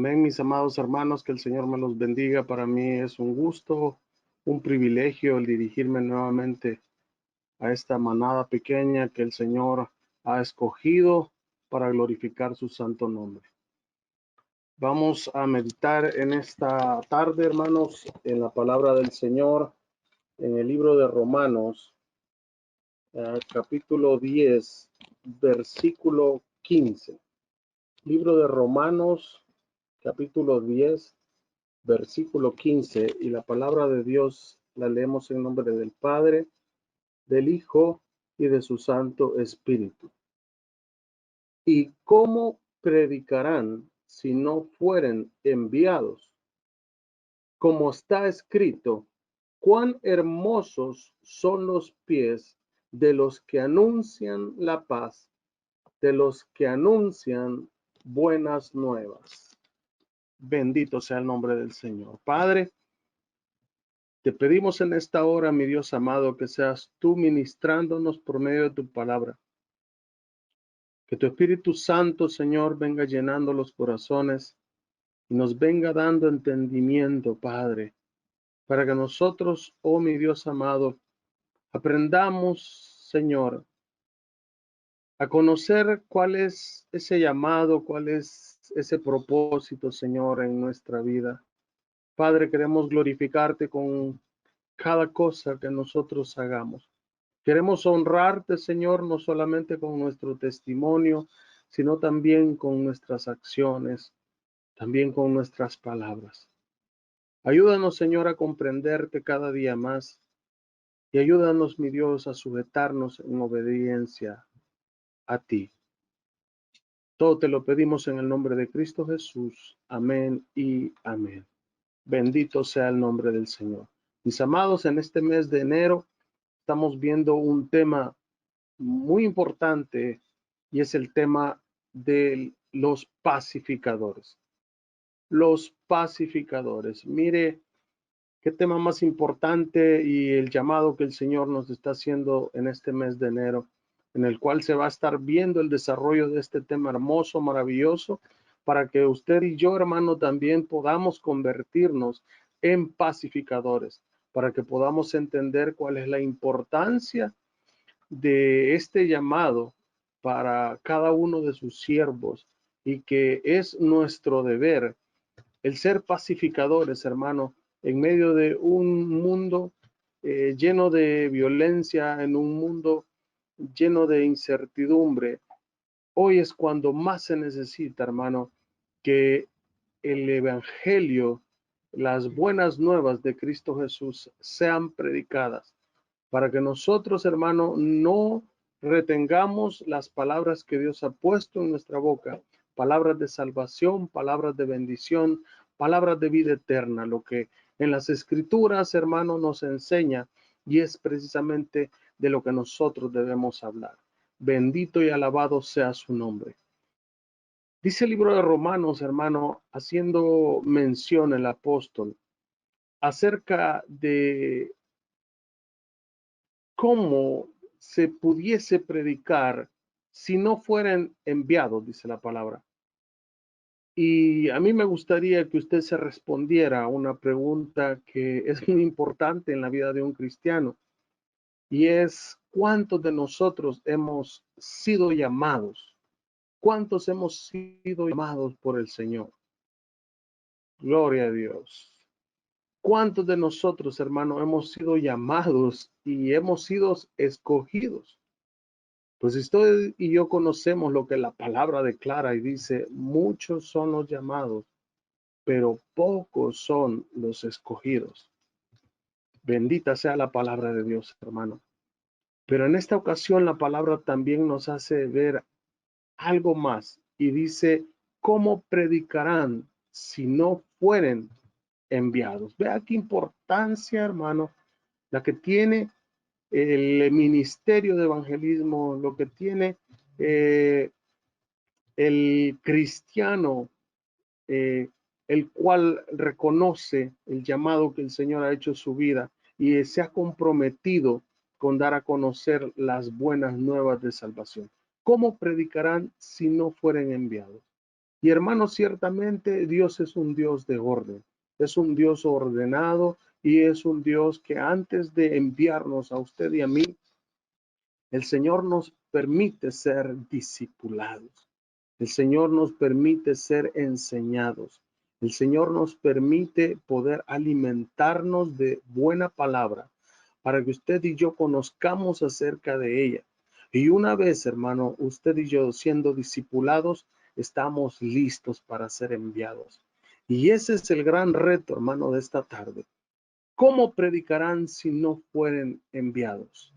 Amén, mis amados hermanos, que el Señor me los bendiga. Para mí es un gusto, un privilegio el dirigirme nuevamente a esta manada pequeña que el Señor ha escogido para glorificar su santo nombre. Vamos a meditar en esta tarde, hermanos, en la palabra del Señor, en el libro de Romanos, capítulo 10, versículo 15. Libro de Romanos, capítulo 10, versículo 15, y la palabra de Dios la leemos en nombre del Padre, del Hijo y de su Santo Espíritu. ¿Y cómo predicarán si no fueren enviados? Como está escrito, cuán hermosos son los pies de los que anuncian la paz, de los que anuncian buenas nuevas. Bendito sea el nombre del Señor. Padre, te pedimos en esta hora, mi Dios amado, que seas tú ministrándonos por medio de tu palabra. Que tu Espíritu Santo, Señor, venga llenando los corazones y nos venga dando entendimiento, Padre, para que nosotros, oh mi Dios amado, aprendamos, Señor, a conocer cuál es ese llamado, cuál es ese propósito, Señor, en nuestra vida. Padre, queremos glorificarte con cada cosa que nosotros hagamos. Queremos honrarte, Señor, no solamente con nuestro testimonio, sino también con nuestras acciones, también con nuestras palabras. Ayúdanos, Señor, a comprenderte cada día más y ayúdanos, mi Dios, a sujetarnos en obediencia a ti. Todo te lo pedimos en el nombre de Cristo Jesús. Amén y amén. Bendito sea el nombre del Señor. Mis amados, en este mes de enero estamos viendo un tema muy importante y es el tema de los pacificadores. Los pacificadores. Mire qué tema más importante y el llamado que el Señor nos está haciendo en este mes de enero, en el cual se va a estar viendo el desarrollo de este tema hermoso, maravilloso, para que usted y yo, hermano, también podamos convertirnos en pacificadores, para que podamos entender cuál es la importancia de este llamado para cada uno de sus siervos y que es nuestro deber el ser pacificadores, hermano, en medio de un mundo lleno de violencia, en un mundo lleno de incertidumbre. Hoy es cuando más se necesita, hermano, que el evangelio, las buenas nuevas de Cristo Jesús sean predicadas para que nosotros, hermano, no retengamos las palabras que Dios ha puesto en nuestra boca, palabras de salvación, palabras de bendición, palabras de vida eterna, lo que en las escrituras, hermano, nos enseña y es precisamente de lo que nosotros debemos hablar. Bendito y alabado sea su nombre. Dice el libro de Romanos, hermano, haciendo mención el apóstol acerca de cómo se pudiese predicar si no fueran enviados, dice la palabra. Y a mí me gustaría que usted se respondiera a una pregunta que es muy importante en la vida de un cristiano, y es ¿cuántos de nosotros hemos sido llamados? ¿Cuántos hemos sido llamados por el Señor? Gloria a Dios. ¿Cuántos de nosotros, hermano, hemos sido llamados y hemos sido escogidos? Pues usted y yo conocemos lo que la palabra declara y dice, muchos son los llamados, pero pocos son los escogidos. Bendita sea la palabra de Dios, hermano. Pero en esta ocasión la palabra también nos hace ver algo más y dice, ¿cómo predicarán si no fueren enviados? Vea qué importancia, hermano, la que tiene el ministerio de evangelismo, lo que tiene el cristiano, el cual reconoce el llamado que el Señor ha hecho en su vida y se ha comprometido con dar a conocer las buenas nuevas de salvación. ¿Cómo predicarán si no fueren enviados? Y hermanos, ciertamente Dios es un Dios de orden, es un Dios ordenado y es un Dios que antes de enviarnos a usted y a mí, el Señor nos permite ser discipulados. El Señor nos permite ser enseñados. El Señor nos permite poder alimentarnos de buena palabra para que usted y yo conozcamos acerca de ella. Y una vez, hermano, usted y yo siendo discipulados, estamos listos para ser enviados. Y ese es el gran reto, hermano, de esta tarde. ¿Cómo predicarán si no fueren enviados?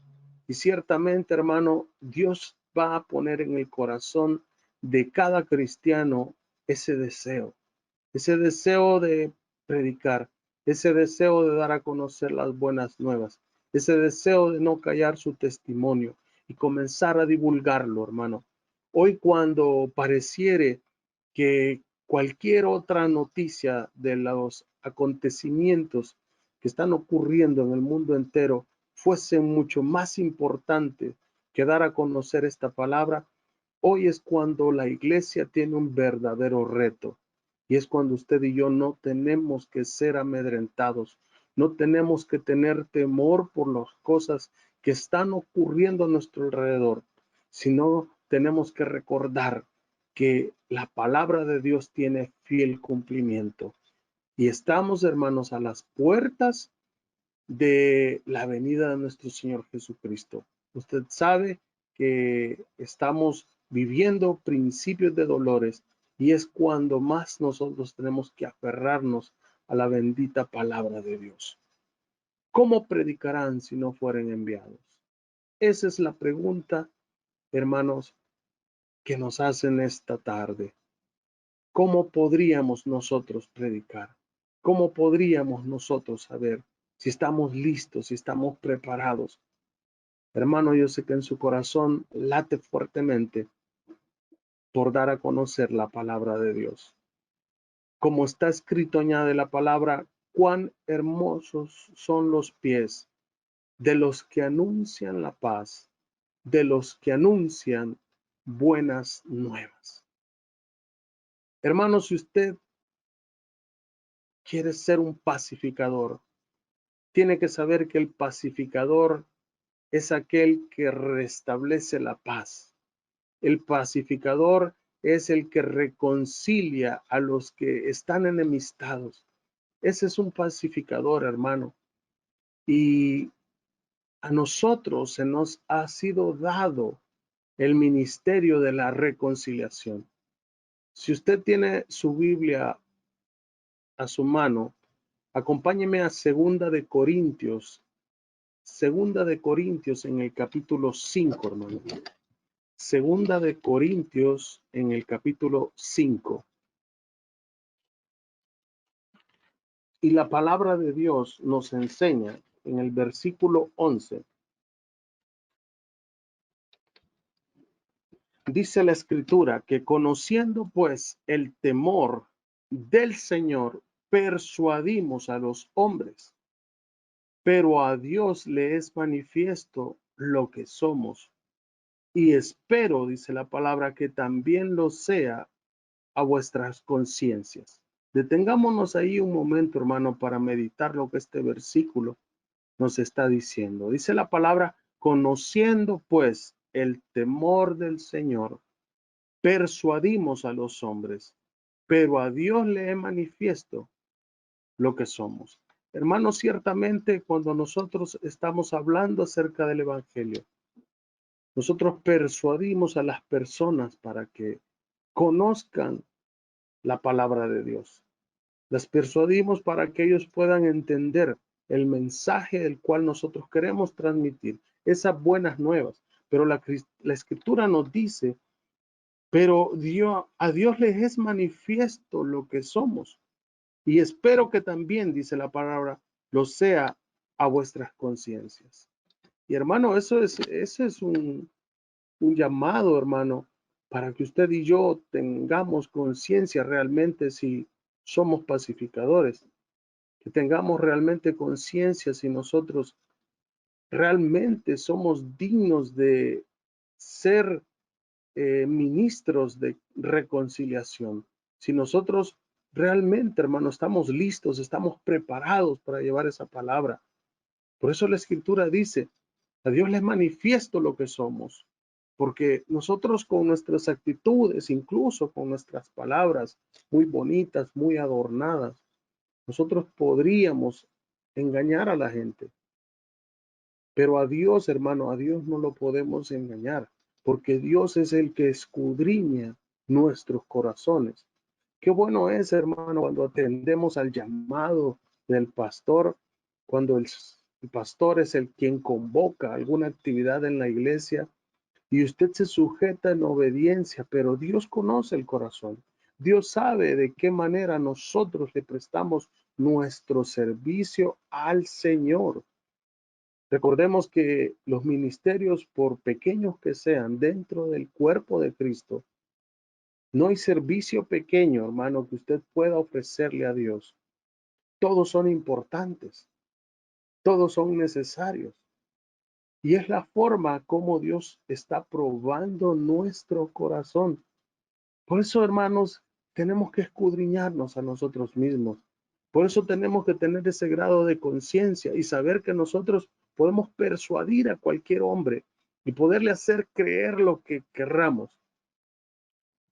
Y ciertamente, hermano, Dios va a poner en el corazón de cada cristiano ese deseo de predicar, ese deseo de dar a conocer las buenas nuevas, ese deseo de no callar su testimonio y comenzar a divulgarlo, hermano. Hoy cuando pareciere que cualquier otra noticia de los acontecimientos que están ocurriendo en el mundo entero fuese mucho más importante que dar a conocer esta palabra, hoy es cuando la iglesia tiene un verdadero reto. Y es cuando usted y yo no tenemos que ser amedrentados, no tenemos que tener temor por las cosas que están ocurriendo a nuestro alrededor, sino tenemos que recordar que la palabra de Dios tiene fiel cumplimiento. Y estamos, hermanos, a las puertas de la venida de nuestro Señor Jesucristo. Usted sabe que estamos viviendo principios de dolores y es cuando más nosotros tenemos que aferrarnos a la bendita palabra de Dios. ¿Cómo predicarán si no fueren enviados? Esa es la pregunta, hermanos, que nos hacen esta tarde. ¿Cómo podríamos nosotros predicar? ¿Cómo podríamos nosotros saber si estamos listos, si estamos preparados? Hermano, yo sé que en su corazón late fuertemente por dar a conocer la palabra de Dios. Como está escrito, añade la palabra, cuán hermosos son los pies de los que anuncian la paz, de los que anuncian buenas nuevas. Hermano, si usted quiere ser un pacificador, tiene que saber que el pacificador es aquel que restablece la paz. El pacificador es el que reconcilia a los que están enemistados. Ese es un pacificador, hermano. Y a nosotros se nos ha sido dado el ministerio de la reconciliación. Si usted tiene su Biblia a su mano, acompáñeme a Segunda de Corintios en el capítulo 5, hermano. Segunda de Corintios en el capítulo 5. Y la palabra de Dios nos enseña en el versículo 11. Dice la escritura que conociendo pues el temor del Señor, persuadimos a los hombres, pero a Dios le es manifiesto lo que somos. Y espero, dice la palabra, que también lo sea a vuestras conciencias. Detengámonos ahí un momento, hermano, para meditar lo que este versículo nos está diciendo. Dice la palabra, conociendo pues el temor del Señor, persuadimos a los hombres, pero a Dios le he manifiesto lo que somos. Hermanos, ciertamente cuando nosotros estamos hablando acerca del Evangelio, nosotros persuadimos a las personas para que conozcan la palabra de Dios. Las persuadimos para que ellos puedan entender el mensaje del cual nosotros queremos transmitir, esas buenas nuevas. Pero la escritura nos dice, pero a Dios les es manifiesto lo que somos. Y espero que también, dice la palabra, lo sea a vuestras conciencias. Y hermano, ese es un llamado, hermano, para que usted y yo tengamos conciencia realmente si somos pacificadores, que tengamos realmente conciencia si nosotros realmente somos dignos de ser ministros de reconciliación. Si nosotros realmente, hermano, estamos listos, estamos preparados para llevar esa palabra. Por eso la Escritura dice, a Dios les manifiesto lo que somos, porque nosotros con nuestras actitudes, incluso con nuestras palabras muy bonitas, muy adornadas, nosotros podríamos engañar a la gente. Pero a Dios, hermano, a Dios no lo podemos engañar, porque Dios es el que escudriña nuestros corazones. Qué bueno es, hermano, cuando atendemos al llamado del pastor, cuando el pastor es el quien convoca alguna actividad en la iglesia y usted se sujeta en obediencia, pero Dios conoce el corazón. Dios sabe de qué manera nosotros le prestamos nuestro servicio al Señor. Recordemos que los ministerios, por pequeños que sean dentro del cuerpo de Cristo, no hay servicio pequeño, hermano, que usted pueda ofrecerle a Dios. Todos son importantes, todos son necesarios. Y es la forma como Dios está probando nuestro corazón. Por eso, hermanos, tenemos que escudriñarnos a nosotros mismos. Por eso tenemos que tener ese grado de conciencia y saber que nosotros podemos persuadir a cualquier hombre y poderle hacer creer lo que querramos.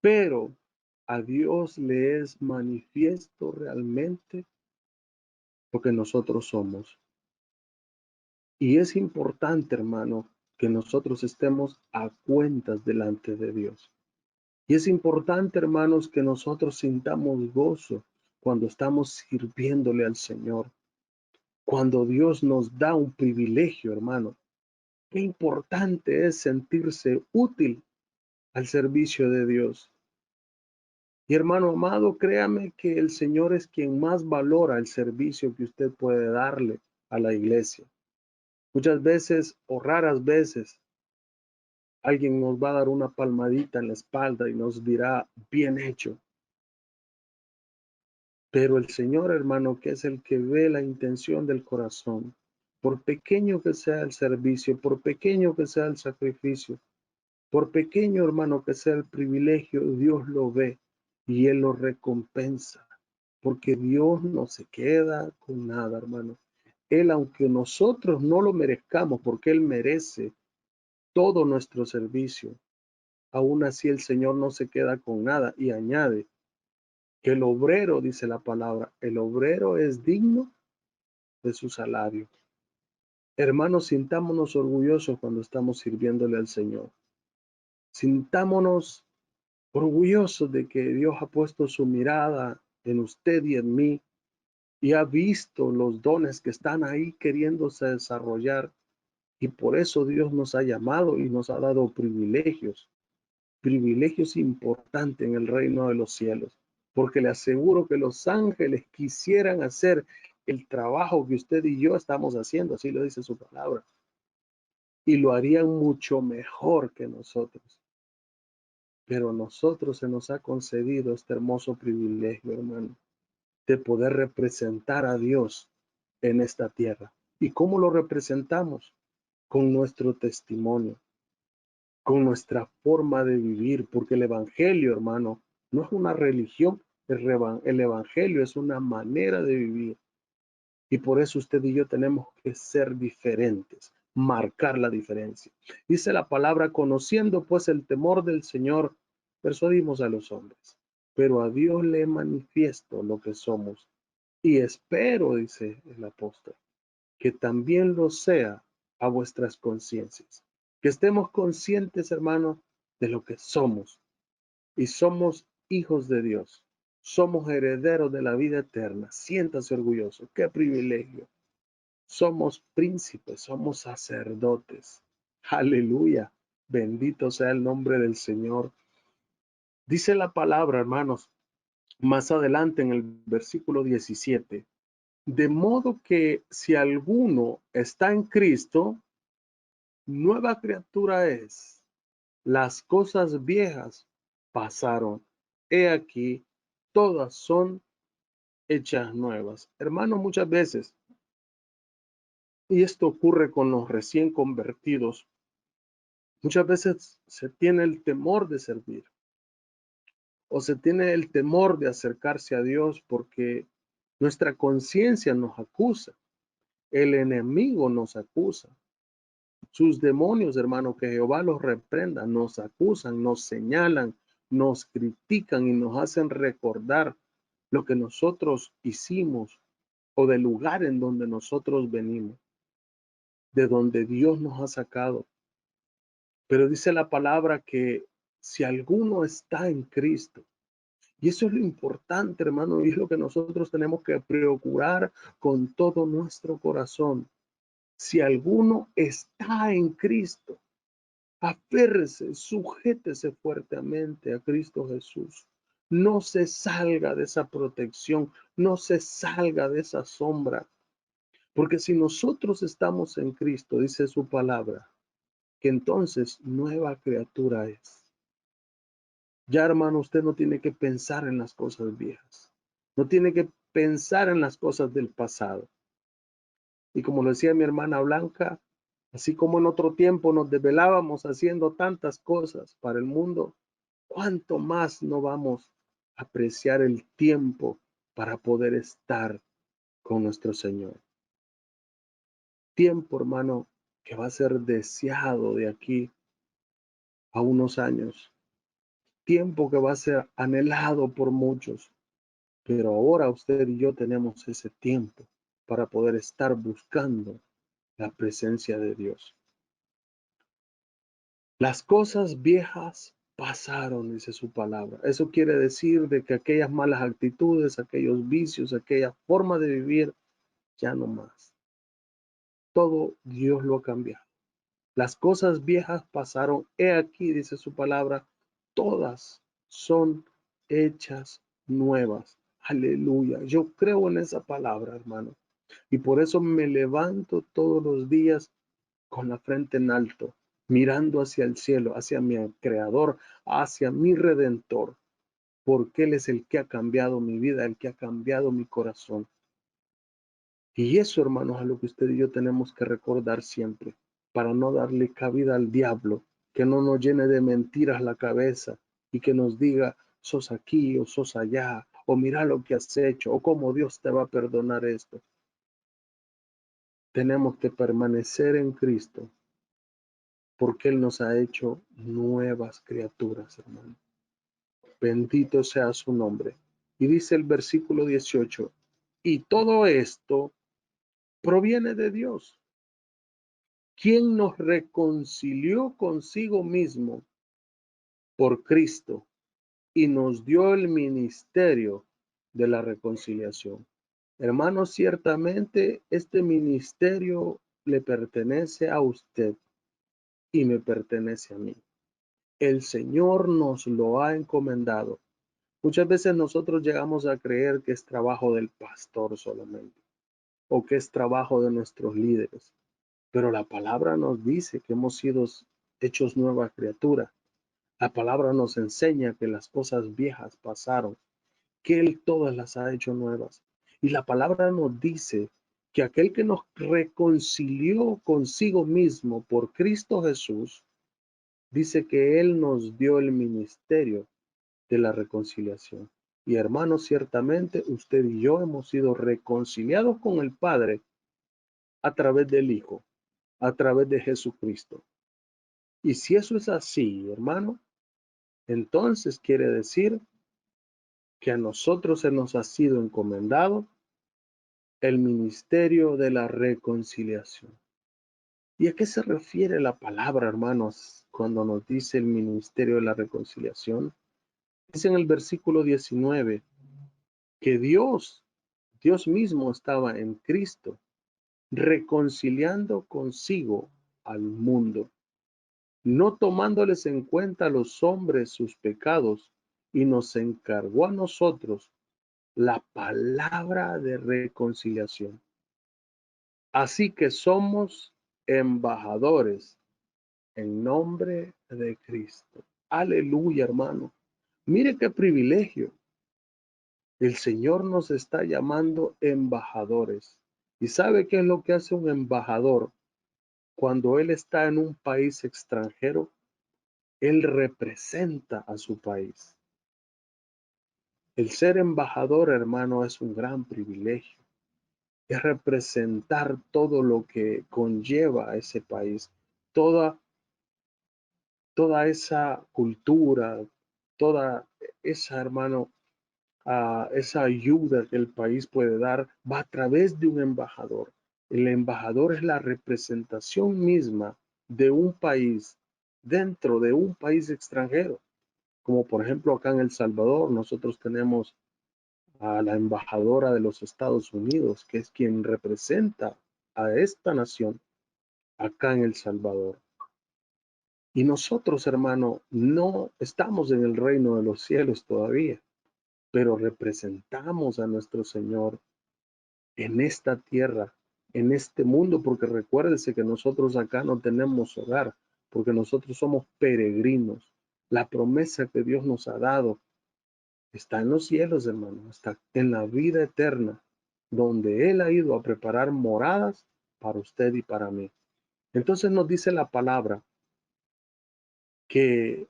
Pero a Dios le es manifiesto realmente lo que nosotros somos. Y es importante, hermano, que nosotros estemos a cuentas delante de Dios. Y es importante, hermanos, que nosotros sintamos gozo cuando estamos sirviéndole al Señor. Cuando Dios nos da un privilegio, hermano. Qué importante es sentirse útil al servicio de Dios. Y hermano amado, créame que el Señor es quien más valora el servicio que usted puede darle a la iglesia. Muchas veces o raras veces alguien nos va a dar una palmadita en la espalda y nos dirá, bien hecho. Pero el Señor, hermano, que es el que ve la intención del corazón, por pequeño que sea el servicio, por pequeño que sea el sacrificio, por pequeño, hermano, que sea el privilegio, Dios lo ve y Él lo recompensa, porque Dios no se queda con nada, hermano. Él, aunque nosotros no lo merezcamos, porque Él merece todo nuestro servicio, aún así el Señor no se queda con nada y añade que el obrero, dice la palabra, el obrero es digno de su salario. Hermanos, sintámonos orgullosos cuando estamos sirviéndole al Señor. Sintámonos orgullosos de que Dios ha puesto su mirada en usted y en mí y ha visto los dones que están ahí queriéndose desarrollar. Y por eso Dios nos ha llamado y nos ha dado privilegios importantes en el reino de los cielos. Porque le aseguro que los ángeles quisieran hacer el trabajo que usted y yo estamos haciendo, así lo dice su palabra, y lo harían mucho mejor que nosotros. Pero a nosotros se nos ha concedido este hermoso privilegio, hermano, de poder representar a Dios en esta tierra. ¿Y cómo lo representamos? Con nuestro testimonio, con nuestra forma de vivir, porque el Evangelio, hermano, no es una religión, el Evangelio es una manera de vivir. Y por eso usted y yo tenemos que ser diferentes, marcar la diferencia. Dice la palabra, conociendo pues el temor del Señor, persuadimos a los hombres, pero a Dios le manifiesto lo que somos. Y espero, dice el apóstol, que también lo sea a vuestras conciencias. Que estemos conscientes, hermanos, de lo que somos. Y somos hijos de Dios. Somos herederos de la vida eterna. Siéntase orgulloso. Qué privilegio. Somos príncipes, somos sacerdotes. Aleluya. Bendito sea el nombre del Señor. Dice la palabra, hermanos, más adelante en el versículo 17. De modo que si alguno está en Cristo, nueva criatura es. Las cosas viejas pasaron. He aquí, todas son hechas nuevas. Hermano, muchas veces, y esto ocurre con los recién convertidos, Muchas veces se tiene el temor de servir o se tiene el temor de acercarse a Dios porque nuestra conciencia nos acusa, el enemigo nos acusa, sus demonios, hermano, que Jehová los reprenda, nos acusan, nos señalan, nos critican y nos hacen recordar lo que nosotros hicimos o del lugar en donde nosotros venimos, de donde Dios nos ha sacado. Pero dice la palabra que si alguno está en Cristo, y eso es lo importante, hermano, y es lo que nosotros tenemos que procurar con todo nuestro corazón. Si alguno está en Cristo, aférrese, sujétese fuertemente a Cristo Jesús. No se salga de esa protección, no se salga de esa sombra. Porque si nosotros estamos en Cristo, dice su palabra, que entonces nueva criatura es. Ya, hermano, usted no tiene que pensar en las cosas viejas. No tiene que pensar en las cosas del pasado. Y como lo decía mi hermana Blanca, así como en otro tiempo nos desvelábamos haciendo tantas cosas para el mundo, ¿cuánto más no vamos a apreciar el tiempo para poder estar con nuestro Señor? Tiempo, hermano, que va a ser deseado de aquí a unos años. Tiempo que va a ser anhelado por muchos. Pero ahora usted y yo tenemos ese tiempo para poder estar buscando la presencia de Dios. Las cosas viejas pasaron, dice su palabra. Eso quiere decir de que aquellas malas actitudes, aquellos vicios, aquella forma de vivir, ya no más. Todo Dios lo ha cambiado. Las cosas viejas pasaron. He aquí, dice su palabra, todas son hechas nuevas. Aleluya. Yo creo en esa palabra, hermano. Y por eso me levanto todos los días con la frente en alto, mirando hacia el cielo, hacia mi Creador, hacia mi Redentor, porque Él es el que ha cambiado mi vida, el que ha cambiado mi corazón. Y eso, hermanos, es lo que usted y yo tenemos que recordar siempre, para no darle cabida al diablo, que no nos llene de mentiras la cabeza y que nos diga, sos aquí o sos allá, o mira lo que has hecho, o cómo Dios te va a perdonar esto. Tenemos que permanecer en Cristo, porque Él nos ha hecho nuevas criaturas, hermano. Bendito sea su nombre. Y dice el versículo 18, y todo esto proviene de Dios, quien nos reconcilió consigo mismo por Cristo y nos dio el ministerio de la reconciliación. Hermanos, ciertamente este ministerio le pertenece a usted y me pertenece a mí. El Señor nos lo ha encomendado. Muchas veces nosotros llegamos a creer que es trabajo del pastor solamente o que es trabajo de nuestros líderes. Pero la palabra nos dice que hemos sido hechos nueva criatura. La palabra nos enseña que las cosas viejas pasaron, que Él todas las ha hecho nuevas. Y la palabra nos dice que aquel que nos reconcilió consigo mismo por Cristo Jesús, dice que Él nos dio el ministerio de la reconciliación. Y hermanos, ciertamente usted y yo hemos sido reconciliados con el Padre a través del Hijo, a través de Jesucristo. Y si eso es así, hermano, entonces quiere decir que a nosotros se nos ha sido encomendado el ministerio de la reconciliación. ¿Y a qué se refiere la palabra, hermanos, cuando nos dice el ministerio de la reconciliación? Dice en el versículo 19 que Dios mismo estaba en Cristo, reconciliando consigo al mundo, no tomándoles en cuenta a los hombres sus pecados, y nos encargó a nosotros la palabra de reconciliación. Así que somos embajadores en nombre de Cristo. Aleluya, hermano. Mire qué privilegio. El Señor nos está llamando embajadores. ¿Y sabe qué es lo que hace un embajador? cuando él está en un país extranjero, él representa a su país. El ser embajador, hermano, es un gran privilegio. Es representar todo lo que conlleva a ese país, toda, toda esa cultura, toda esa, hermano, esa ayuda que el país puede dar, va a través de un embajador. El embajador es la representación misma de un país dentro de un país extranjero. Como por ejemplo acá en El Salvador, nosotros tenemos a la embajadora de los Estados Unidos, que es quien representa a esta nación acá en El Salvador. Y nosotros, hermano, no estamos en el reino de los cielos todavía, pero representamos a nuestro Señor en esta tierra, en este mundo, porque recuérdese que nosotros acá no tenemos hogar, porque nosotros somos peregrinos. La promesa que Dios nos ha dado está en los cielos, hermano, está en la vida eterna, donde Él ha ido a preparar moradas para usted y para mí. Entonces nos dice la palabra que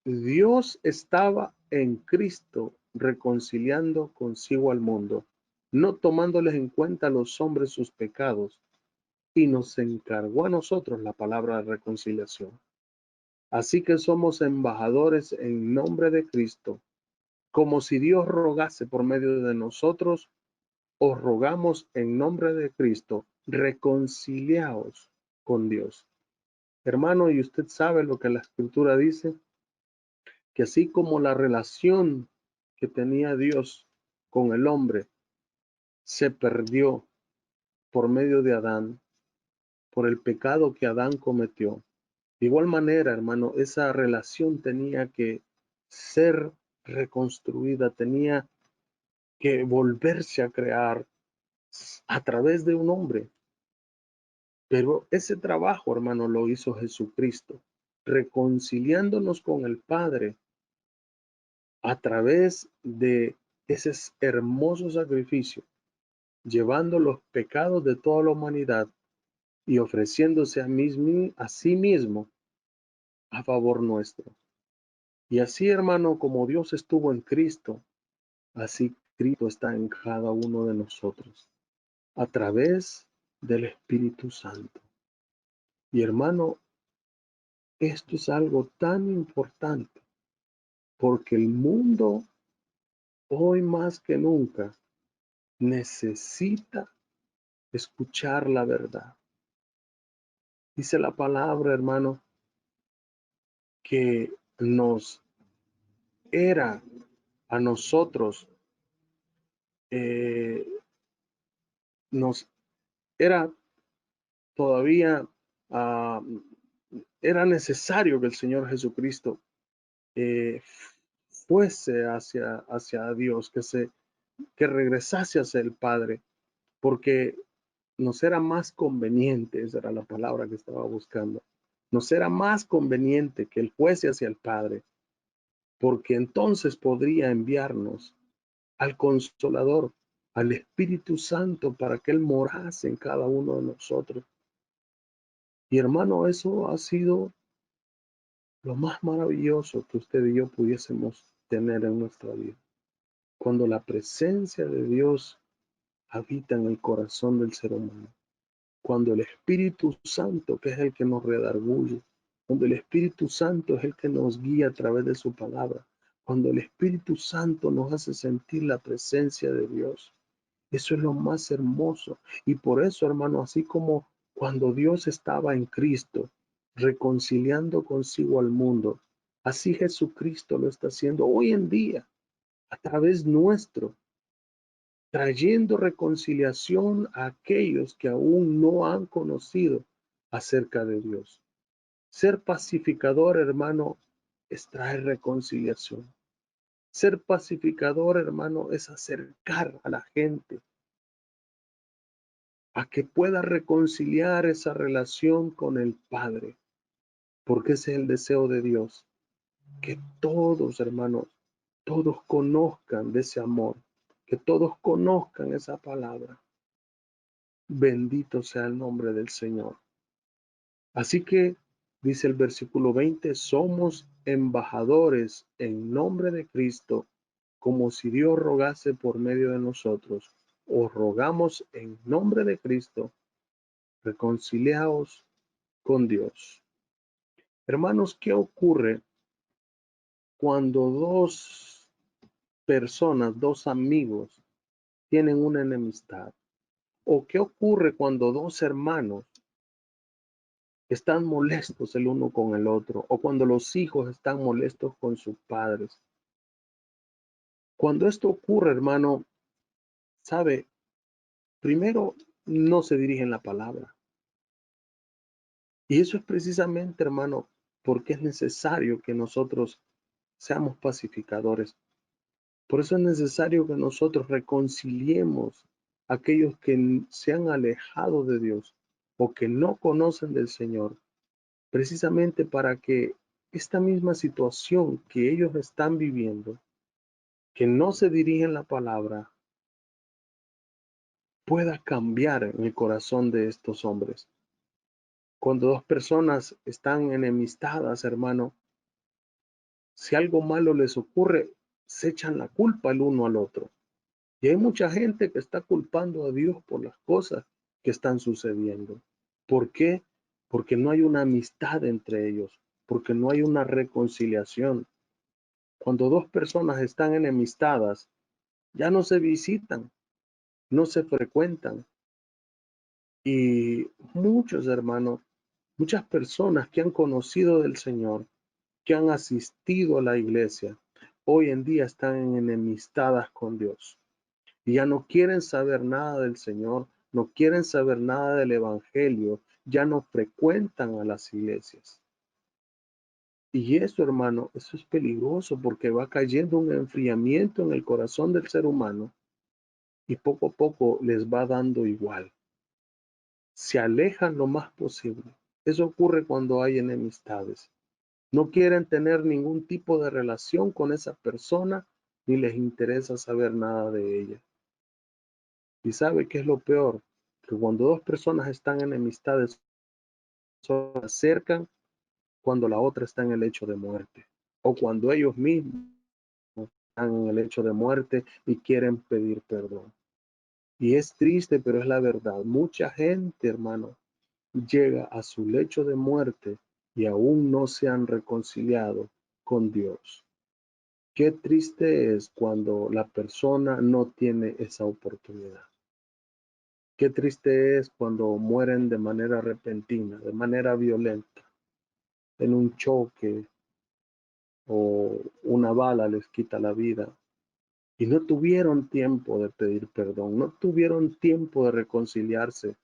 Dios estaba en Cristo reconciliando consigo al mundo, no tomándoles en cuenta a los hombres sus pecados, y nos encargó a nosotros la palabra de reconciliación. Así que somos embajadores en nombre de Cristo, como si Dios rogase por medio de nosotros. Os rogamos en nombre de Cristo, reconciliaos con Dios. Hermano, y usted sabe lo que la Escritura dice, que así como la relación que tenía Dios con el hombre se perdió por medio de Adán, por el pecado que Adán cometió, de igual manera, hermano, esa relación tenía que ser reconstruida, tenía que volverse a crear a través de un hombre. Pero ese trabajo, hermano, lo hizo Jesucristo, reconciliándonos con el Padre a través de ese hermoso sacrificio, llevando los pecados de toda la humanidad y ofreciéndose a sí mismo a favor nuestro. Y así, hermano, como Dios estuvo en Cristo, así Cristo está en cada uno de nosotros, a través del Espíritu Santo. Y hermano, esto es algo tan importante, porque el mundo hoy más que nunca necesita escuchar la verdad. Dice la palabra, hermano, que nos era a nosotros, eh, nos era todavía, uh, era necesario que el Señor Jesucristo eh, fuese hacia Dios, que regresase hacia el Padre, porque nos era más conveniente, esa era la palabra que estaba buscando, nos era más conveniente que Él fuese hacia el Padre, porque entonces podría enviarnos al Consolador, al Espíritu Santo, para que Él morase en cada uno de nosotros. Y hermano, eso ha sido lo más maravilloso que usted y yo pudiésemos tener en nuestra vida. Cuando la presencia de Dios habita en el corazón del ser humano. Cuando el Espíritu Santo, que es el que nos redarguye, cuando el Espíritu Santo es el que nos guía a través de su palabra, cuando el Espíritu Santo nos hace sentir la presencia de Dios. Eso es lo más hermoso. Y por eso, hermano, así como cuando Dios estaba en Cristo, reconciliando consigo al mundo, así Jesucristo lo está haciendo hoy en día, a través nuestro, trayendo reconciliación a aquellos que aún no han conocido acerca de Dios. Ser pacificador, hermano, es traer reconciliación. Ser pacificador, hermano, es acercar a la gente a que pueda reconciliar esa relación con el Padre, porque ese es el deseo de Dios, que todos, hermanos, todos conozcan de ese amor, que todos conozcan esa palabra. Bendito sea el nombre del Señor. Así que, dice el versículo 20, somos embajadores en nombre de Cristo, como si Dios rogase por medio de nosotros. Os rogamos en nombre de Cristo, reconciliaos con Dios. Hermanos, ¿qué ocurre cuando dos personas, dos amigos, tienen una enemistad? ¿O qué ocurre cuando dos hermanos están molestos el uno con el otro? ¿O cuando los hijos están molestos con sus padres? Cuando esto ocurre, hermano, sabe, primero no se dirigen la palabra. Y eso es precisamente, hermano, porque es necesario que nosotros seamos pacificadores. Por eso es necesario que nosotros reconciliemos a aquellos que se han alejado de Dios o que no conocen del Señor, precisamente para que esta misma situación que ellos están viviendo, que no se dirigen la palabra, pueda cambiar en el corazón de estos hombres. Cuando dos personas están enemistadas, hermano, si algo malo les ocurre, se echan la culpa el uno al otro. Y hay mucha gente que está culpando a Dios por las cosas que están sucediendo. ¿Por qué? Porque no hay una amistad entre ellos, porque no hay una reconciliación. Cuando dos personas están enemistadas, ya no se visitan, no se frecuentan. Y muchos hermanos, muchas personas que han conocido del Señor, que han asistido a la iglesia, hoy en día están enemistadas con Dios. Y ya no quieren saber nada del Señor, no quieren saber nada del Evangelio, ya no frecuentan a las iglesias. Y eso, hermano, eso es peligroso porque va cayendo un enfriamiento en el corazón del ser humano y poco a poco les va dando igual. Se alejan lo más posible. Eso ocurre cuando hay enemistades. No quieren tener ningún tipo de relación con esa persona ni les interesa saber nada de ella. Y sabe qué es lo peor, que cuando dos personas están enemistades, solo se acercan cuando la otra está en el hecho de muerte o cuando ellos mismos están en el hecho de muerte y quieren pedir perdón. Y es triste, pero es la verdad. Mucha gente, hermano, llega a su lecho de muerte y aún no se han reconciliado con Dios. Qué triste es cuando la persona no tiene esa oportunidad. Qué triste es cuando mueren de manera repentina, de manera violenta, en un choque o una bala les quita la vida. Y no tuvieron tiempo de pedir perdón, no tuvieron tiempo de reconciliarse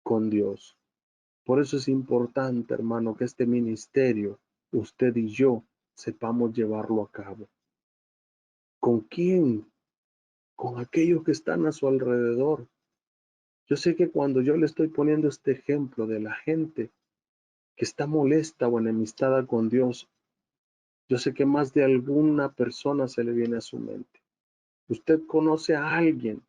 con Dios. Por eso es importante, hermano, que este ministerio, usted y yo, sepamos llevarlo a cabo. ¿Con quién? Con aquellos que están a su alrededor. Yo sé que cuando yo le estoy poniendo este ejemplo de la gente que está molesta o enemistada con Dios, yo sé que más de alguna persona se le viene a su mente. Usted conoce a alguien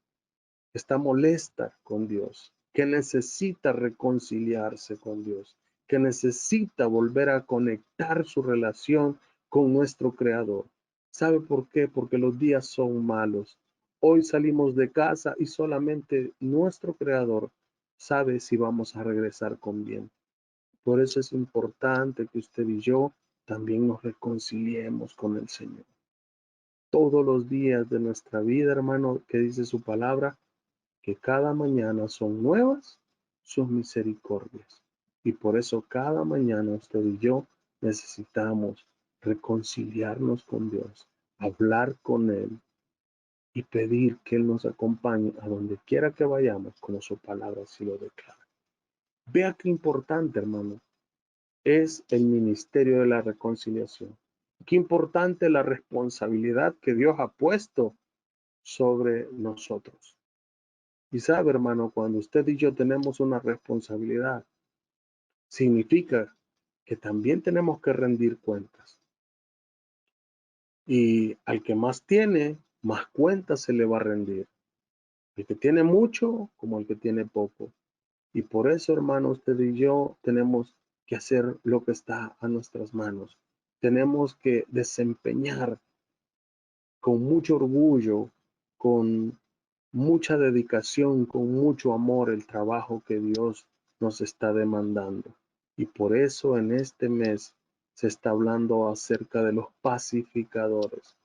que está molesta con Dios, que necesita reconciliarse con Dios, que necesita volver a conectar su relación con nuestro Creador. ¿Sabe por qué? Porque los días son malos. Hoy salimos de casa y solamente nuestro Creador sabe si vamos a regresar con bien. Por eso es importante que usted y yo también nos reconciliemos con el Señor. Todos los días de nuestra vida, hermano, que dice su palabra, que cada mañana son nuevas sus misericordias. Y por eso cada mañana usted y yo necesitamos reconciliarnos con Dios, hablar con Él y pedir que Él nos acompañe a donde quiera que vayamos, como su palabra así lo declara. Vea qué importante, hermano, es el ministerio de la reconciliación. Qué importante la responsabilidad que Dios ha puesto sobre nosotros. Y sabe, hermano, cuando usted y yo tenemos una responsabilidad, significa que también tenemos que rendir cuentas. Y al que más tiene, más cuentas se le va a rendir. El que tiene mucho como el que tiene poco. Y por eso, hermano, usted y yo tenemos que hacer lo que está a nuestras manos. Tenemos que desempeñar con mucho orgullo, con mucha dedicación, con mucho amor el trabajo que Dios nos está demandando. Y por eso en este mes se está hablando acerca de los pacificadores.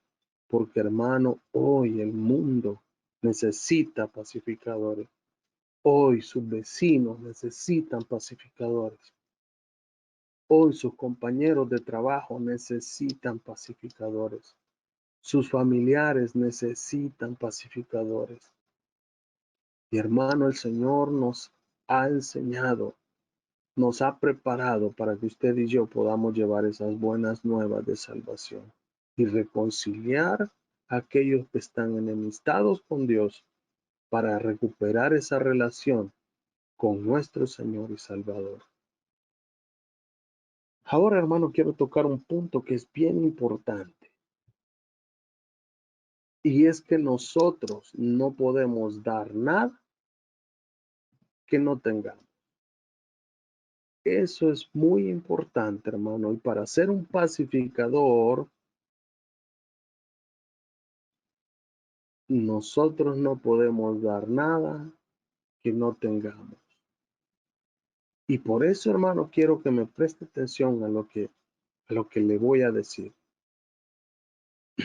Porque hermano, hoy el mundo necesita pacificadores. Hoy sus vecinos necesitan pacificadores. Hoy sus compañeros de trabajo necesitan pacificadores. Sus familiares necesitan pacificadores. Y hermano, el Señor nos ha enseñado, nos ha preparado para que usted y yo podamos llevar esas buenas nuevas de salvación y reconciliar a aquellos que están enemistados con Dios para recuperar esa relación con nuestro Señor y Salvador. Ahora, hermano, quiero tocar un punto que es bien importante. Y es que nosotros no podemos dar nada que no tengamos. Eso es muy importante, hermano. Y para ser un pacificador, nosotros no podemos dar nada que no tengamos. Y por eso, hermano, quiero que me preste atención a lo que le voy a decir.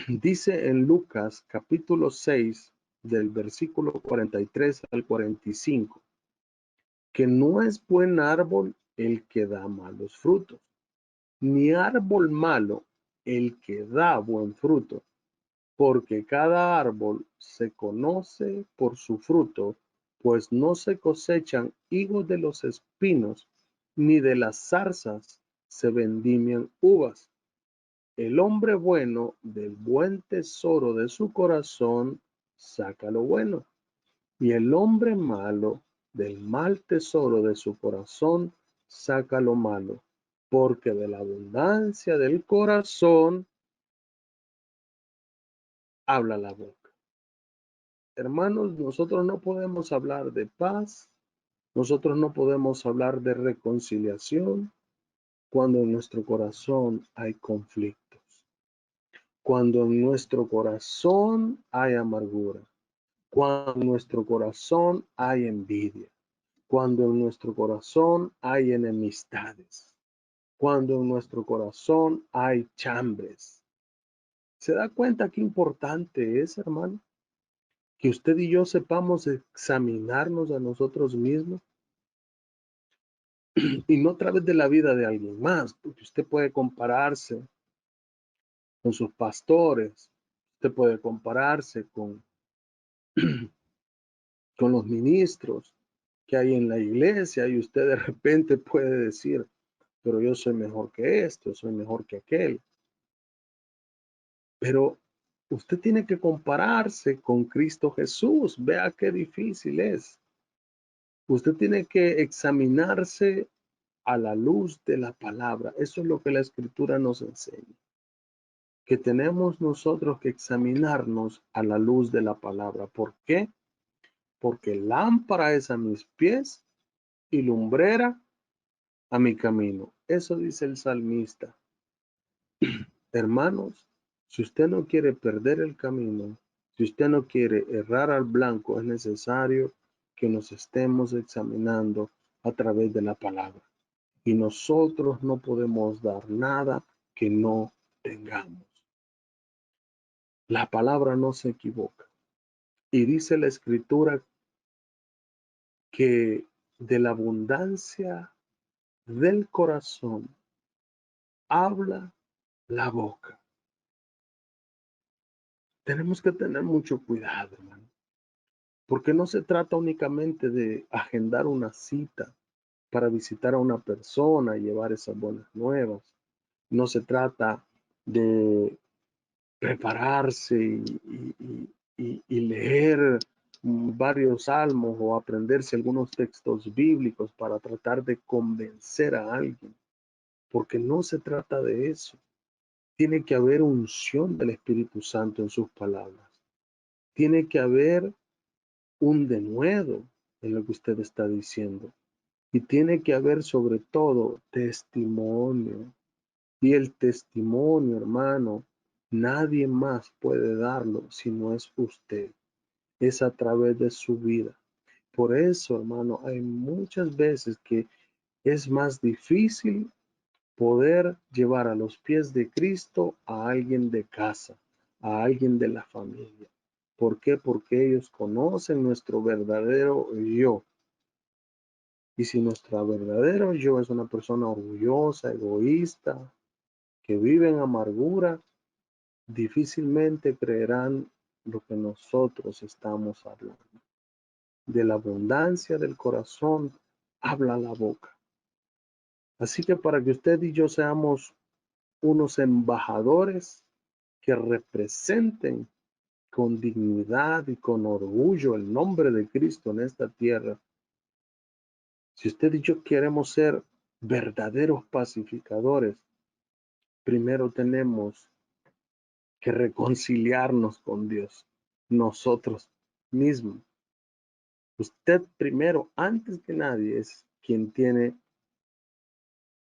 Dice en Lucas capítulo 6, del versículo 43 al 45, que no es buen árbol el que da malos frutos, ni árbol malo el que da buen fruto, porque cada árbol se conoce por su fruto, pues no se cosechan higos de los espinos, ni de las zarzas se vendimian uvas. El hombre bueno del buen tesoro de su corazón saca lo bueno, y el hombre malo del mal tesoro de su corazón saca lo malo, porque de la abundancia del corazón habla la boca. Hermanos, nosotros no podemos hablar de paz, nosotros no podemos hablar de reconciliación cuando en nuestro corazón hay conflictos, cuando en nuestro corazón hay amargura, cuando en nuestro corazón hay envidia, cuando en nuestro corazón hay enemistades, cuando en nuestro corazón hay chambres. ¿Se da cuenta qué importante es, hermano? Que usted y yo sepamos examinarnos a nosotros mismos y no a través de la vida de alguien más, porque usted puede compararse con sus pastores, usted puede compararse con los ministros que hay en la iglesia y usted de repente puede decir, pero yo soy mejor que esto, soy mejor que aquel. Pero usted tiene que compararse con Cristo Jesús. Vea qué difícil es. Usted tiene que examinarse a la luz de la palabra. Eso es lo que la escritura nos enseña. Que tenemos nosotros que examinarnos a la luz de la palabra. ¿Por qué? Porque lámpara es a mis pies y lumbrera a mi camino. Eso dice el salmista. Hermanos, si usted no quiere perder el camino, si usted no quiere errar al blanco, es necesario que nos estemos examinando a través de la palabra. Y nosotros no podemos dar nada que no tengamos. La palabra no se equivoca. Y dice la escritura que de la abundancia del corazón habla la boca. Tenemos que tener mucho cuidado, hermano, porque no se trata únicamente de agendar una cita para visitar a una persona y llevar esas buenas nuevas. No se trata de prepararse y leer varios salmos o aprenderse algunos textos bíblicos para tratar de convencer a alguien, porque no se trata de eso. Tiene que haber unción del Espíritu Santo en sus palabras. Tiene que haber un denuedo en lo que usted está diciendo. Y tiene que haber sobre todo testimonio. Y el testimonio, hermano, nadie más puede darlo si no es usted. Es a través de su vida. Por eso, hermano, hay muchas veces que es más difícil poder llevar a los pies de Cristo a alguien de casa, a alguien de la familia. ¿Por qué? Porque ellos conocen nuestro verdadero yo. Y si nuestro verdadero yo es una persona orgullosa, egoísta, que vive en amargura, difícilmente creerán lo que nosotros estamos hablando. De la abundancia del corazón habla la boca. Así que para que usted y yo seamos unos embajadores que representen con dignidad y con orgullo el nombre de Cristo en esta tierra, si usted y yo queremos ser verdaderos pacificadores, primero tenemos que reconciliarnos con Dios, nosotros mismos. Usted primero, antes que nadie, es quien tiene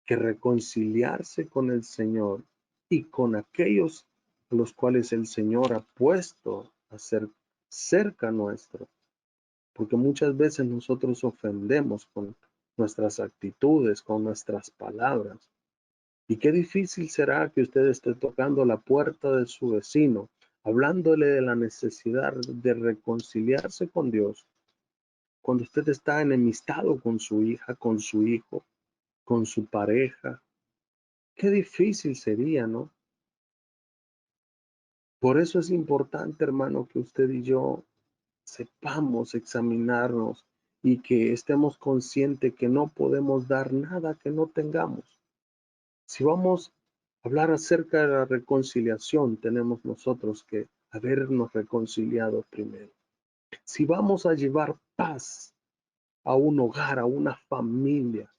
que reconciliarse con el Señor y con aquellos a los cuales el Señor ha puesto a ser cerca nuestro. Porque muchas veces nosotros ofendemos con nuestras actitudes, con nuestras palabras. Y qué difícil será que usted esté tocando la puerta de su vecino, hablándole de la necesidad de reconciliarse con Dios, cuando usted está enemistado con su hija, con su hijo, con su pareja. Qué difícil sería, ¿no? Por eso es importante, hermano, que usted y yo sepamos examinarnos y que estemos conscientes que no podemos dar nada que no tengamos. Si vamos a hablar acerca de la reconciliación, tenemos nosotros que habernos reconciliado primero. Si vamos a llevar paz a un hogar, a una familia,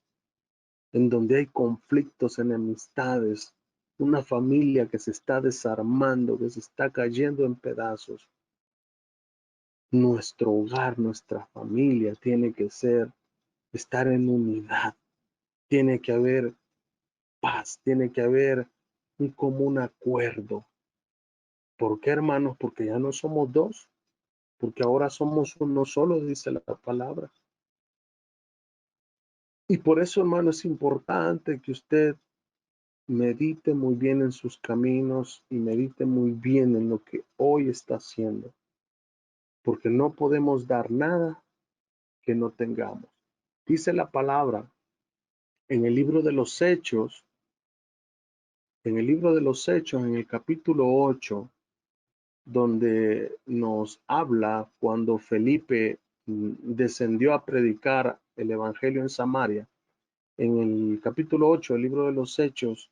en donde hay conflictos, enemistades, una familia que se está desarmando, que se está cayendo en pedazos, nuestro hogar, nuestra familia tiene que estar en unidad, tiene que haber paz, tiene que haber un común acuerdo. ¿Por qué, hermanos? Porque ya no somos dos, porque ahora somos uno solo, dice la palabra. Y por eso, hermano, es importante que usted medite muy bien en sus caminos y medite muy bien en lo que hoy está haciendo, porque no podemos dar nada que no tengamos. Dice la palabra en el libro de los Hechos, en el capítulo 8, donde nos habla cuando Felipe descendió a predicar el evangelio en Samaria. En el capítulo 8 del libro de los Hechos,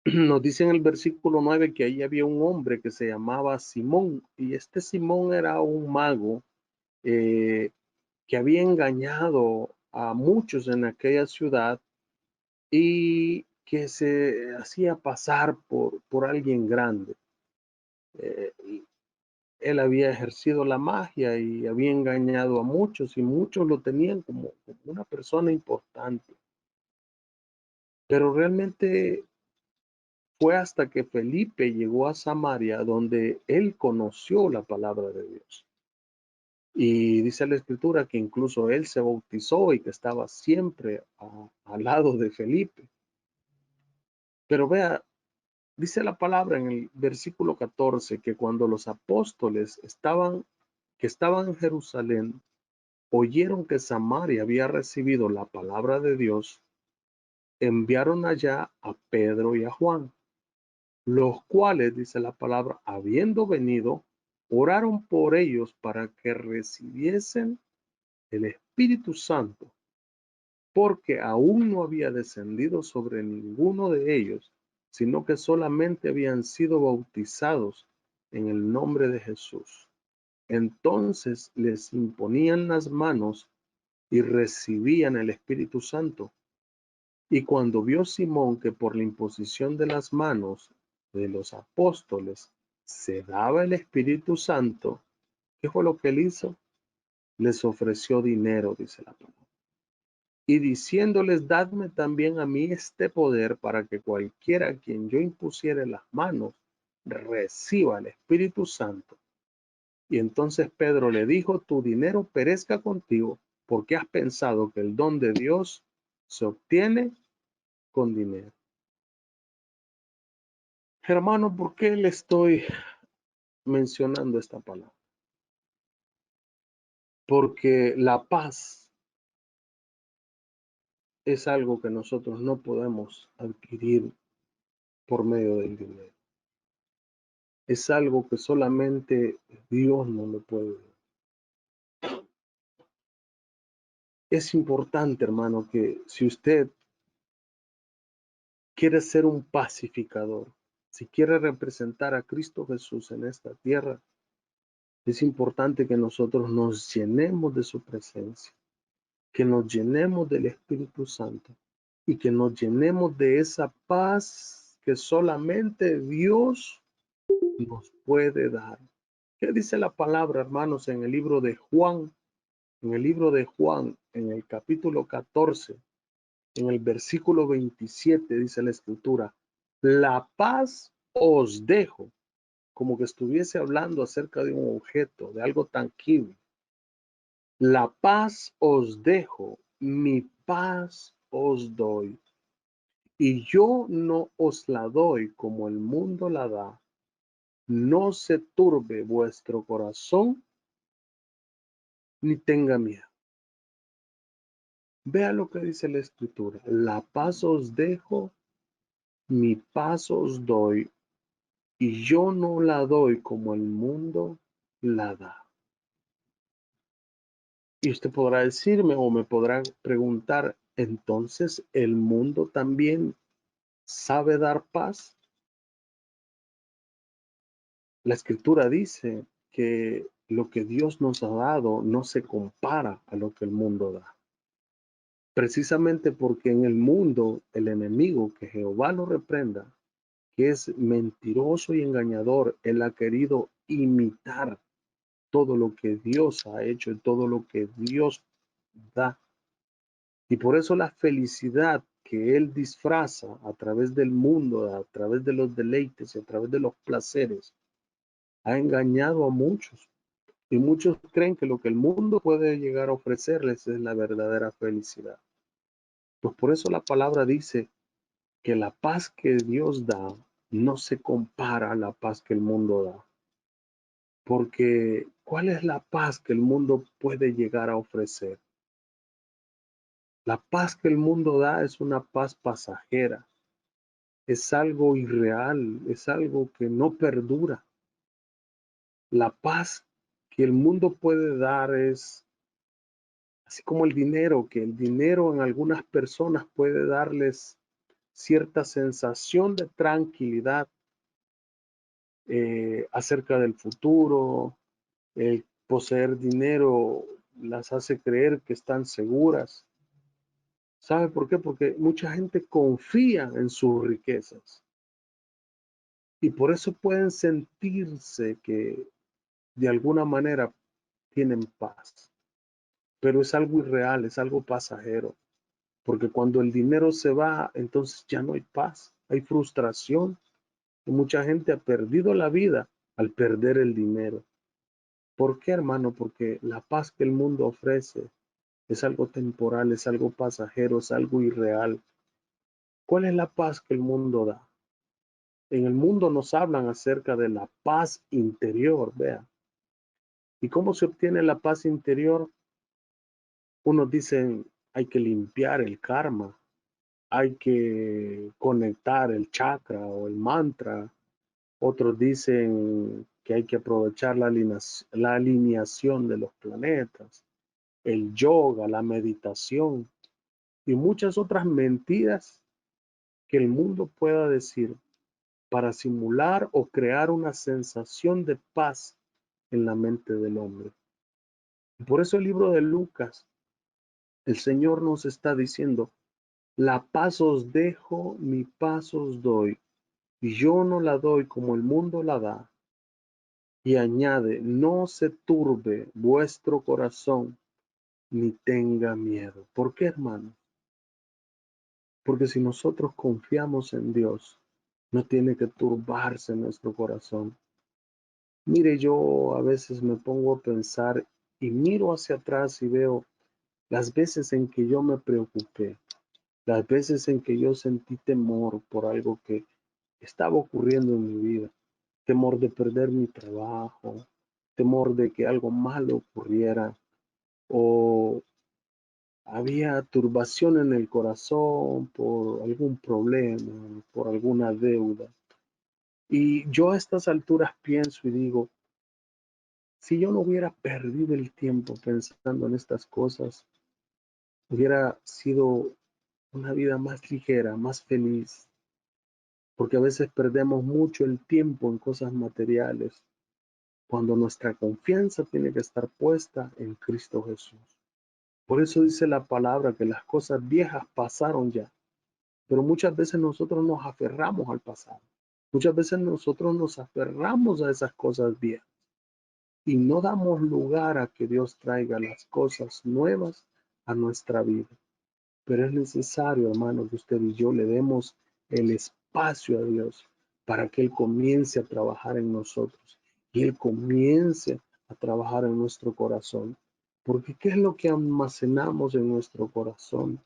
nos dice en el versículo 9 que ahí había un hombre que se llamaba Simón, y este Simón era un mago eh, que había engañado a muchos en aquella ciudad y que se hacía pasar por alguien grande. Eh, Él había ejercido la magia y había engañado a muchos y muchos lo tenían como una persona importante. Pero realmente fue hasta que Felipe llegó a Samaria donde él conoció la palabra de Dios. Y dice la escritura que incluso él se bautizó y que estaba siempre al lado de Felipe. Pero vea, dice la palabra en el versículo 14 que cuando los apóstoles que estaban en Jerusalén, oyeron que Samaria había recibido la palabra de Dios, enviaron allá a Pedro y a Juan, los cuales, dice la palabra, habiendo venido, oraron por ellos para que recibiesen el Espíritu Santo, porque aún no había descendido sobre ninguno de ellos, sino que solamente habían sido bautizados en el nombre de Jesús. Entonces les imponían las manos y recibían el Espíritu Santo. Y cuando vio Simón que por la imposición de las manos de los apóstoles se daba el Espíritu Santo, ¿qué fue lo que él hizo? Les ofreció dinero, dice la palabra. y diciéndoles, dadme también a mí este poder para que cualquiera a quien yo impusiere las manos reciba el Espíritu Santo. Y entonces Pedro le dijo, tu dinero perezca contigo, porque has pensado que el don de Dios se obtiene con dinero. Hermano, ¿por qué le estoy mencionando esta palabra? Porque la paz es algo que nosotros no podemos adquirir por medio del dinero. Es algo que solamente Dios no lo puede dar. Es importante, hermano, que si usted quiere ser un pacificador, si quiere representar a Cristo Jesús en esta tierra, es importante que nosotros nos llenemos de su presencia, que nos llenemos del Espíritu Santo y que nos llenemos de esa paz que solamente Dios nos puede dar. ¿Qué dice la palabra, hermanos, en el libro de Juan? En el libro de Juan, en el capítulo 14, en el versículo 27, dice la escritura, la paz os dejo, como que estuviese hablando acerca de un objeto, de algo tangible. La paz os dejo, mi paz os doy. Y yo no os la doy como el mundo la da. No se turbe vuestro corazón, ni tenga miedo. Vea lo que dice la escritura. La paz os dejo, mi paz os doy. Y yo no la doy como el mundo la da. Y usted podrá decirme o me podrá preguntar, entonces, ¿el mundo también sabe dar paz? La escritura dice que lo que Dios nos ha dado no se compara a lo que el mundo da. Precisamente porque en el mundo el enemigo, que Jehová lo reprenda, que es mentiroso y engañador, él ha querido imitar todo lo que Dios ha hecho y todo lo que Dios da. Y por eso la felicidad que él disfraza a través del mundo, a través de los deleites y a través de los placeres, ha engañado a muchos. Y muchos creen que lo que el mundo puede llegar a ofrecerles es la verdadera felicidad. Pues por eso la palabra dice que la paz que Dios da no se compara a la paz que el mundo da. Porque ¿cuál es la paz que el mundo puede llegar a ofrecer? La paz que el mundo da es una paz pasajera, es algo irreal, es algo que no perdura. La paz que el mundo puede dar es así como el dinero, que el dinero en algunas personas puede darles cierta sensación de tranquilidad acerca del futuro. El poseer dinero las hace creer que están seguras. ¿Sabe por qué? Porque mucha gente confía en sus riquezas y por eso pueden sentirse que de alguna manera tienen paz, pero es algo irreal, es algo pasajero, porque cuando el dinero se va, entonces ya no hay paz, hay frustración y mucha gente ha perdido la vida al perder el dinero. ¿Por qué, hermano? Porque la paz que el mundo ofrece es algo temporal, es algo pasajero, es algo irreal. ¿Cuál es la paz que el mundo da? En el mundo nos hablan acerca de la paz interior, vea. ¿Y cómo se obtiene la paz interior? Unos dicen hay que limpiar el karma, hay que conectar el chakra o el mantra. Otros dicen que hay que aprovechar la alineación de los planetas, el yoga, la meditación y muchas otras mentiras que el mundo pueda decir para simular o crear una sensación de paz en la mente del hombre. Y por eso el libro de Lucas, el Señor nos está diciendo, la paz os dejo, mi paz os doy, y yo no la doy como el mundo la da. Y añade, no se turbe vuestro corazón, ni tenga miedo. ¿Por qué, hermano? Porque si nosotros confiamos en Dios, no tiene que turbarse nuestro corazón. Mire, yo a veces me pongo a pensar y miro hacia atrás y veo las veces en que yo me preocupé, las veces en que yo sentí temor por algo que estaba ocurriendo en mi vida, temor de perder mi trabajo, temor de que algo malo ocurriera, o había turbación en el corazón por algún problema, por alguna deuda. Y yo a estas alturas pienso y digo, si yo no hubiera perdido el tiempo pensando en estas cosas, hubiera sido una vida más ligera, más feliz, porque a veces perdemos mucho el tiempo en cosas materiales, cuando nuestra confianza tiene que estar puesta en Cristo Jesús. Por eso dice la palabra que las cosas viejas pasaron ya, pero muchas veces nosotros nos aferramos al pasado. Muchas veces nosotros nos aferramos a esas cosas viejas y no damos lugar a que Dios traiga las cosas nuevas a nuestra vida. Pero es necesario, hermano, que usted y yo le demos el espacio a Dios para que Él comience a trabajar en nosotros y Él comience a trabajar en nuestro corazón. Porque ¿qué es lo que almacenamos en nuestro corazón?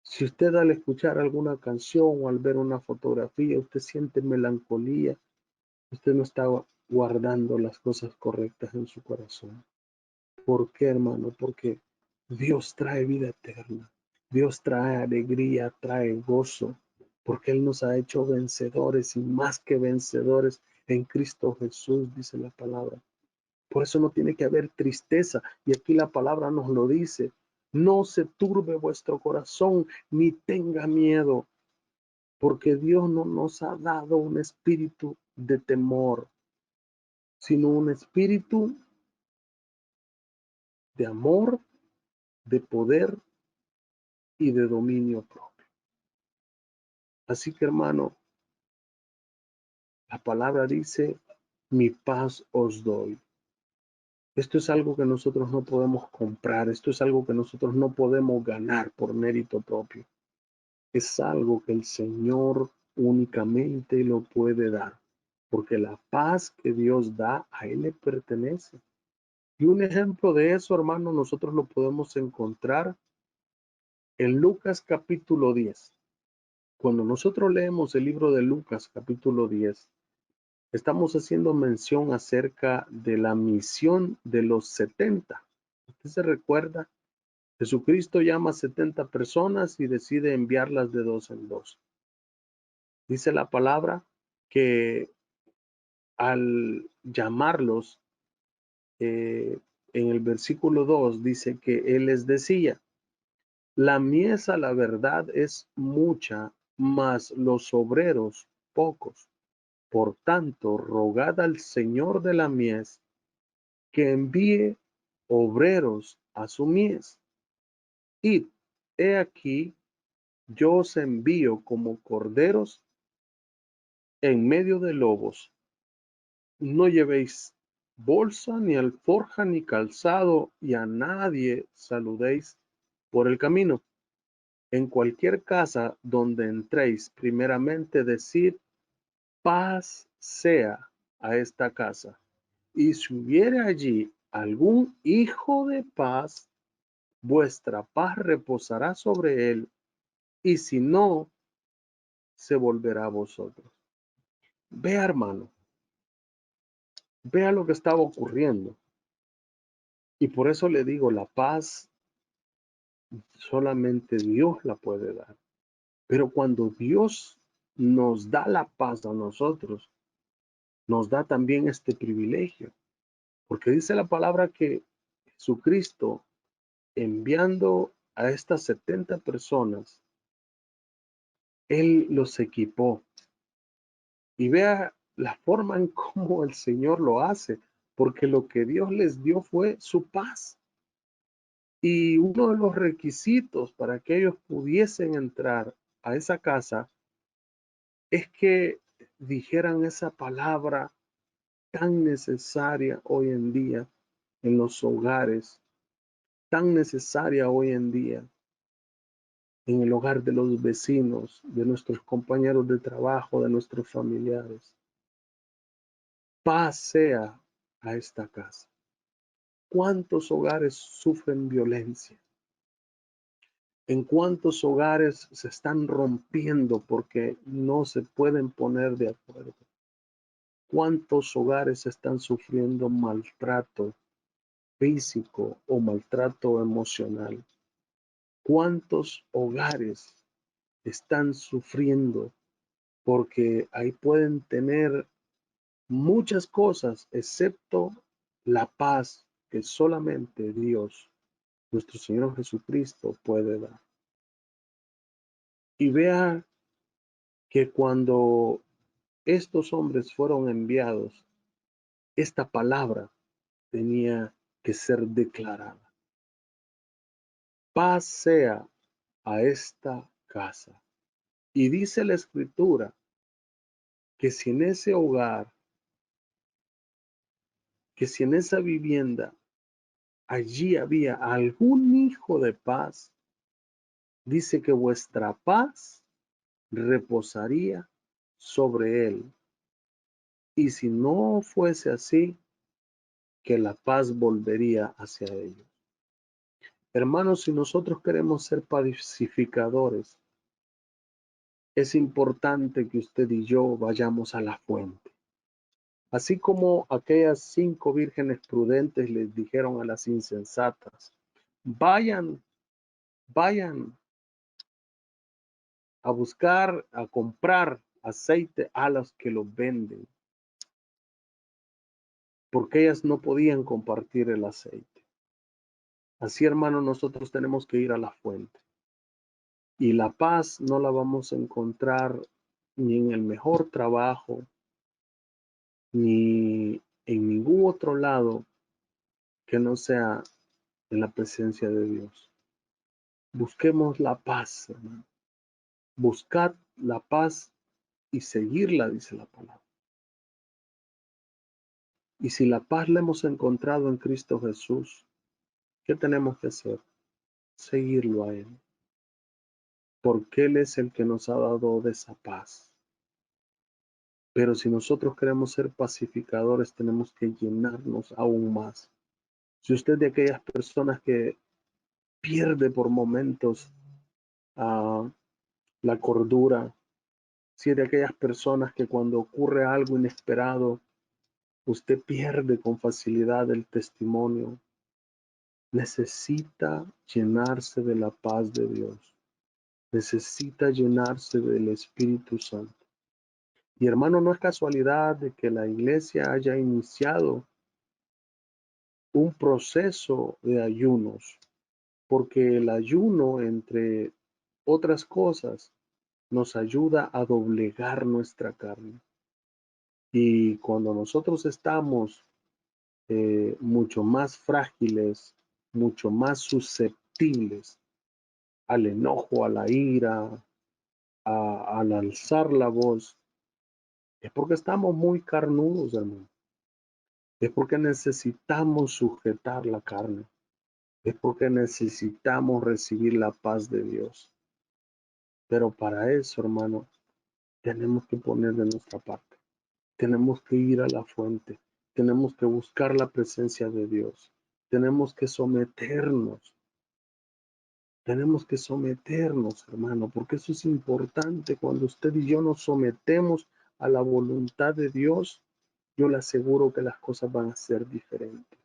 Si usted al escuchar alguna canción o al ver una fotografía, usted siente melancolía, usted no está guardando las cosas correctas en su corazón. ¿Por qué, hermano? Porque Dios trae vida eterna. Dios trae alegría, trae gozo, porque Él nos ha hecho vencedores y más que vencedores en Cristo Jesús, dice la palabra. Por eso no tiene que haber tristeza. Y aquí la palabra nos lo dice. No se turbe vuestro corazón, ni tenga miedo, porque Dios no nos ha dado un espíritu de temor, sino un espíritu de amor, de poder y de dominio propio. Así que, hermano, la palabra dice, mi paz os doy. Esto es algo que nosotros no podemos comprar, esto es algo que nosotros no podemos ganar por mérito propio. Es algo que el Señor únicamente lo puede dar, porque la paz que Dios da a Él le pertenece. Y un ejemplo de eso, hermano, nosotros lo podemos encontrar en Lucas capítulo 10. Cuando nosotros leemos el libro de Lucas capítulo 10, estamos haciendo mención acerca de la misión de los 70. ¿Usted se recuerda? Jesucristo llama a 70 personas y decide enviarlas de dos en dos. Dice la palabra que al llamarlos, en el versículo 2 dice que Él les decía, la mies a la verdad es mucha, mas los obreros pocos. Por tanto, rogad al Señor de la mies que envíe obreros a su mies. Id, he aquí, yo os envío como corderos en medio de lobos. No llevéis bolsa, ni alforja, ni calzado, y a nadie saludéis por el camino. En cualquier casa donde entréis, primeramente decid, paz sea a esta casa. Y si hubiere allí algún hijo de paz, vuestra paz reposará sobre él, y si no, se volverá a vosotros. Vea, hermano, vea lo que estaba ocurriendo. Y por eso le digo, la paz solamente Dios la puede dar. Pero cuando Dios nos da la paz a nosotros, nos da también este privilegio. Porque dice la palabra que Jesucristo, enviando a estas 70 personas, Él los equipó. Y vea la forma en cómo el Señor lo hace, porque lo que Dios les dio fue su paz. Y uno de los requisitos para que ellos pudiesen entrar a esa casa es que dijeran esa palabra tan necesaria hoy en día en los hogares, tan necesaria hoy en día en el hogar de los vecinos, de nuestros compañeros de trabajo, de nuestros familiares. Paz sea a esta casa. ¿Cuántos hogares sufren violencia? ¿En cuántos hogares se están rompiendo porque no se pueden poner de acuerdo? ¿Cuántos hogares están sufriendo maltrato físico o maltrato emocional? ¿Cuántos hogares están sufriendo porque ahí pueden tener muchas cosas excepto la paz que solamente Dios, nuestro Señor Jesucristo, puede dar? Y vea que cuando estos hombres fueron enviados, esta palabra tenía que ser declarada. Paz sea a esta casa. Y dice la Escritura que si en ese hogar, que si en esa vivienda, allí había algún hijo de paz, dice que vuestra paz reposaría sobre él. Y si no fuese así, que la paz volvería hacia ellos. Hermanos, si nosotros queremos ser pacificadores, es importante que usted y yo vayamos a la fuente. Así como aquellas 5 vírgenes prudentes les dijeron a las insensatas, vayan, vayan a buscar, a comprar aceite a los que lo venden, porque ellas no podían compartir el aceite. Así, hermano, nosotros tenemos que ir a la fuente. Y la paz no la vamos a encontrar ni en el mejor trabajo, ni en ningún otro lado que no sea en la presencia de Dios. Busquemos la paz, hermano. Buscad la paz y seguirla, dice la palabra. Y si la paz la hemos encontrado en Cristo Jesús, ¿qué tenemos que hacer? Seguirlo a Él. Porque Él es el que nos ha dado de esa paz. Pero si nosotros queremos ser pacificadores, tenemos que llenarnos aún más. Si usted es de aquellas personas que pierde por momentos la cordura, si es de aquellas personas que cuando ocurre algo inesperado, usted pierde con facilidad el testimonio, necesita llenarse de la paz de Dios, necesita llenarse del Espíritu Santo. Y hermano, no es casualidad de que la iglesia haya iniciado un proceso de ayunos, porque el ayuno, entre otras cosas, nos ayuda a doblegar nuestra carne. Y cuando nosotros estamos mucho más frágiles, mucho más susceptibles al enojo, a la ira, al alzar la voz, es porque estamos muy carnudos, hermano. Es porque necesitamos sujetar la carne. Es porque necesitamos recibir la paz de Dios. Pero para eso, hermano, tenemos que poner de nuestra parte. Tenemos que ir a la fuente. Tenemos que buscar la presencia de Dios. Tenemos que someternos. Tenemos que someternos, hermano, porque eso es importante. Cuando usted y yo nos sometemos a la voluntad de Dios, yo le aseguro que las cosas van a ser diferentes.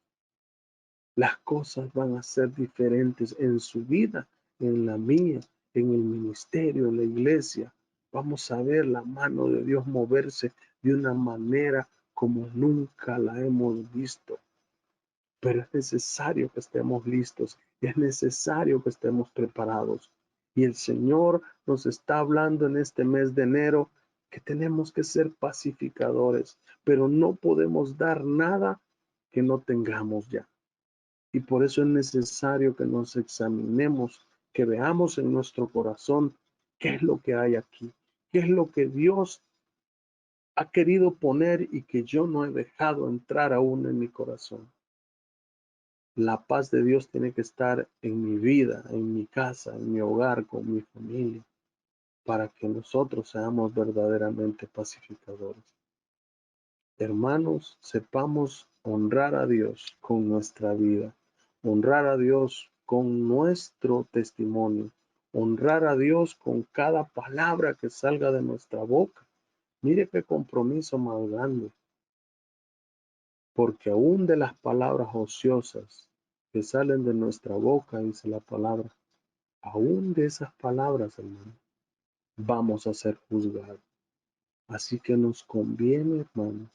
Las cosas van a ser diferentes en su vida, en la mía, en el ministerio, en la iglesia. Vamos a ver la mano de Dios moverse de una manera como nunca la hemos visto. Pero es necesario que estemos listos, es necesario que estemos preparados. Y el Señor nos está hablando en este mes de enero que tenemos que ser pacificadores, pero no podemos dar nada que no tengamos ya. Y por eso es necesario que nos examinemos, que veamos en nuestro corazón qué es lo que hay aquí, qué es lo que Dios ha querido poner y que yo no he dejado entrar aún en mi corazón. La paz de Dios tiene que estar en mi vida, en mi casa, en mi hogar, con mi familia, para que nosotros seamos verdaderamente pacificadores. Hermanos, sepamos honrar a Dios con nuestra vida, honrar a Dios con nuestro testimonio, honrar a Dios con cada palabra que salga de nuestra boca. Mire qué compromiso más grande, porque aún de las palabras ociosas que salen de nuestra boca, dice la palabra, aún de esas palabras, hermano, vamos a ser juzgados. Así que nos conviene, hermano,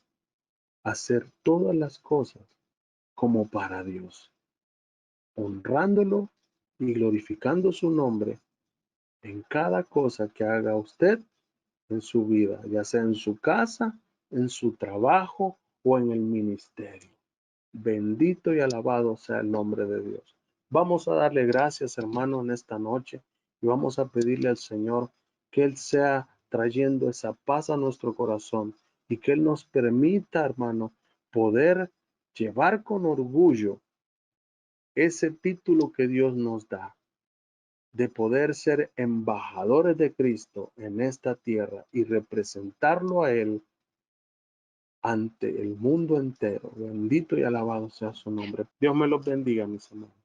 hacer todas las cosas como para Dios, honrándolo y glorificando su nombre en cada cosa que haga usted en su vida, ya sea en su casa, en su trabajo o en el ministerio. Bendito y alabado sea el nombre de Dios. Vamos a darle gracias, hermano, en esta noche y vamos a pedirle al Señor que Él sea trayendo esa paz a nuestro corazón y que Él nos permita, hermano, poder llevar con orgullo ese título que Dios nos da de poder ser embajadores de Cristo en esta tierra y representarlo a Él ante el mundo entero. Bendito y alabado sea su nombre. Dios me los bendiga, mis hermanos.